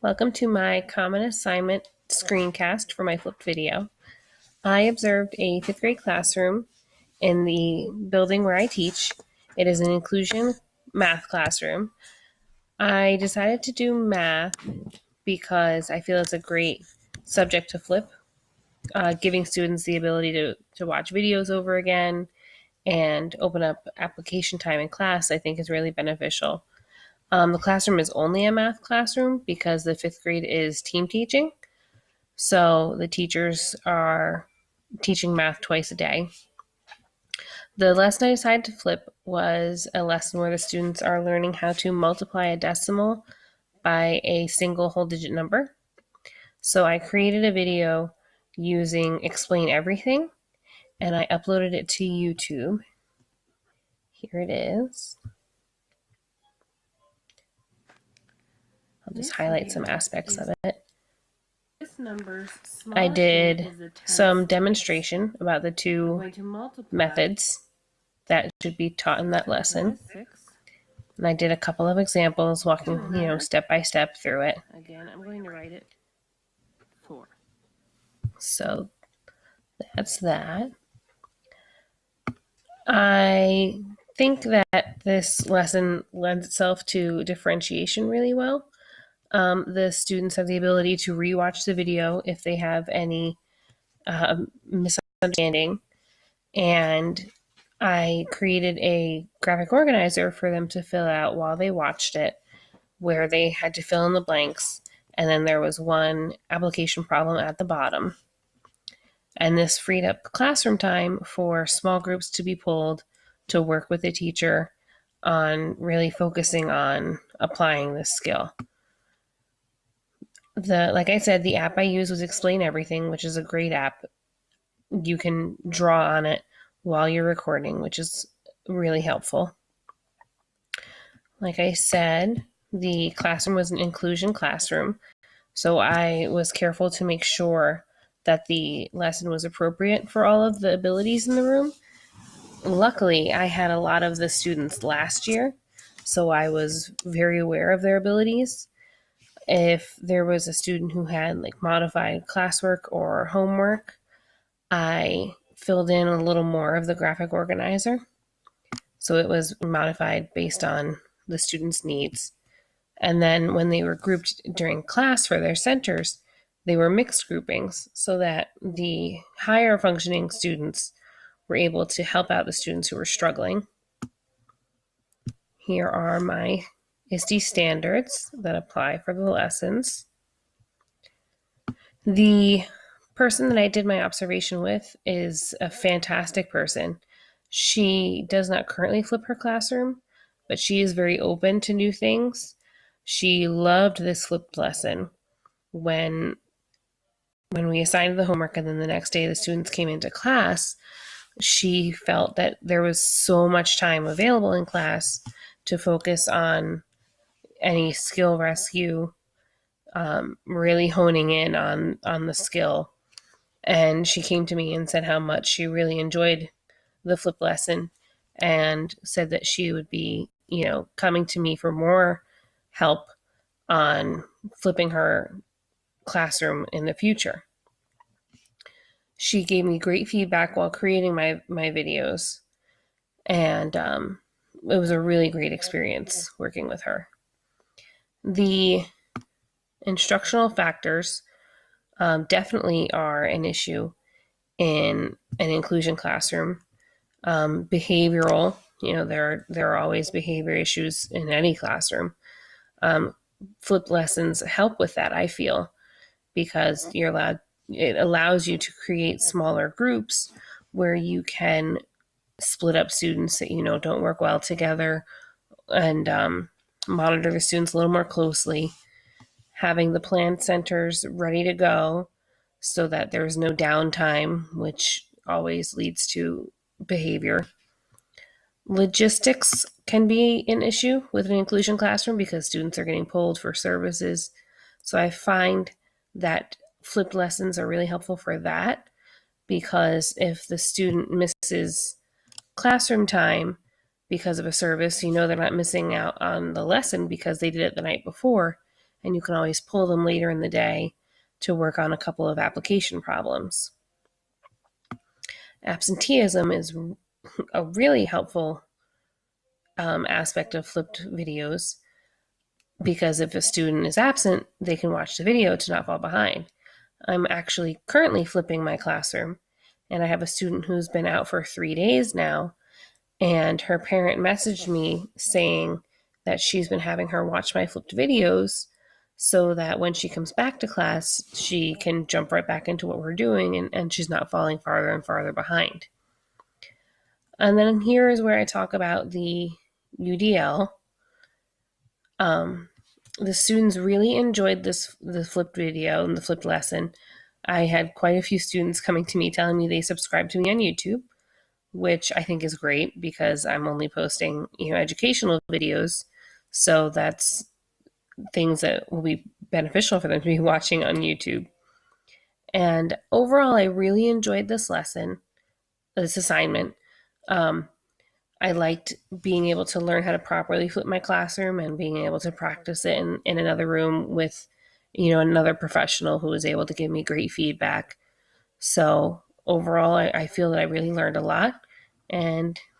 Welcome to my common assignment screencast for my flipped video. I observed a 5th grade classroom in the building where I teach. It is an inclusion math classroom. I decided to do math because I feel it's a great subject to flip, giving students the ability to watch videos over again and open up application time in class, I think is really beneficial. The classroom is only a math classroom because the 5th grade is team teaching. So the teachers are teaching math twice a day. The lesson I decided to flip was a lesson where the students are learning how to multiply a decimal by a single whole digit number. So I created a video using Explain Everything, and I uploaded it to YouTube. Here it is. I'll just highlight some aspects of it. I did some demonstration about the two methods that should be taught in that lesson. And I did a couple of examples walking, step by step through it. Again, I'm going to write it 4. So that's that. I think that this lesson lends itself to differentiation really well. The students have the ability to rewatch the video if they have any misunderstanding. And I created a graphic organizer for them to fill out while they watched it, where they had to fill in the blanks. And then there was one application problem at the bottom. And this freed up classroom time for small groups to be pulled to work with the teacher on really focusing on applying this skill. Like I said, the app I used was Explain Everything, which is a great app. You can draw on it while you're recording, which is really helpful. Like I said, the classroom was an inclusion classroom, so I was careful to make sure that the lesson was appropriate for all of the abilities in the room. Luckily, I had a lot of the students last year, so I was very aware of their abilities. If there was a student who had modified classwork or homework, I filled in a little more of the graphic organizer. So it was modified based on the student's needs. And then when they were grouped during class for their centers, they were mixed groupings so that the higher functioning students were able to help out the students who were struggling. Here are my ISTE standards that apply for the lessons. The person that I did my observation with is a fantastic person. She does not currently flip her classroom, but she is very open to new things. She loved this flipped lesson. When we assigned the homework and then the next day the students came into class, she felt that there was so much time available in class to focus on any skill rescue, really honing in on the skill. And she came to me and said how much she really enjoyed the flip lesson and said that she would be, coming to me for more help on flipping her classroom in the future. She gave me great feedback while creating my videos, and it was a really great experience working with her. The instructional factors definitely are an issue in an inclusion classroom. Behavioral, there are always behavior issues in any classroom. Flipped lessons help with that, I feel, because it allows you to create smaller groups where you can split up students that don't work well together and monitor the students a little more closely. Having the planned centers ready to go so that there's no downtime, which always leads to behavior. Logistics can be an issue with an inclusion classroom because students are getting pulled for services. So I find that flipped lessons are really helpful for that, because if the student misses classroom time because of a service, they're not missing out on the lesson because they did it the night before. and you can always pull them later in the day to work on a couple of application problems. Absenteeism is a really helpful aspect of flipped videos, because if a student is absent, they can watch the video to not fall behind. I'm actually currently flipping my classroom, and I have a student who's been out for 3 days now, and her parent messaged me saying that she's been having her watch my flipped videos so that when she comes back to class, she can jump right back into what we're doing, and she's not falling farther and farther behind. And then here is where I talk about the UDL. The students really enjoyed the flipped video and the flipped lesson. I had quite a few students coming to me telling me they subscribe to me on YouTube, which I think is great because I'm only posting, educational videos. So that's things that will be beneficial for them to be watching on YouTube. And overall, I really enjoyed this assignment. I liked being able to learn how to properly flip my classroom and being able to practice it in another room with, another professional who was able to give me great feedback. So overall, I feel that I really learned a lot, and